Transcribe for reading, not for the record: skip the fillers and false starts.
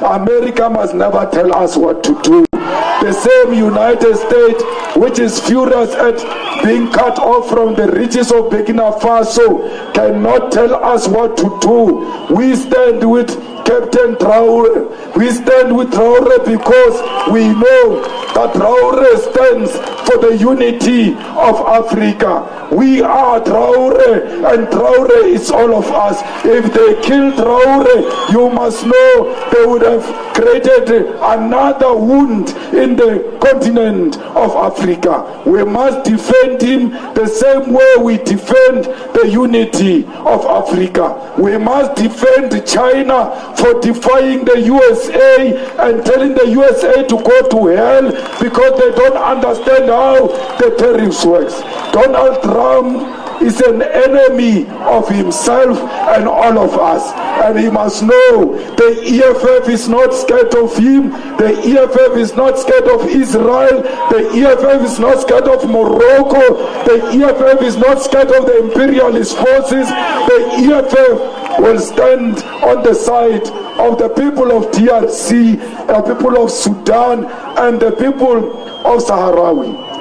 America must never tell us what to do. The same United States, which is furious at being cut off from the riches of Burkina Faso, cannot tell us what to do. We stand with Captain Traore. We stand with Traore because we know that Traore stands for the unity of Africa. We are Traore, and Traore is all of us. If they kill Traore, you must know they would have created another wound in the continent of Africa. We must defend him the same way we defend the unity of Africa. We must defend China for defying the USA and telling the USA to go to hell because they don't understand how the tariffs works. Donald Trump is an enemy of himself and all of us, and he must know the EFF is not scared of him. The EFF is not scared of Israel. The EFF is not scared of Morocco. The EFF is not scared of the imperialist forces. The EFF will stand on the side of the people of DRC, the people of Sudan, and the people of Sahrawi.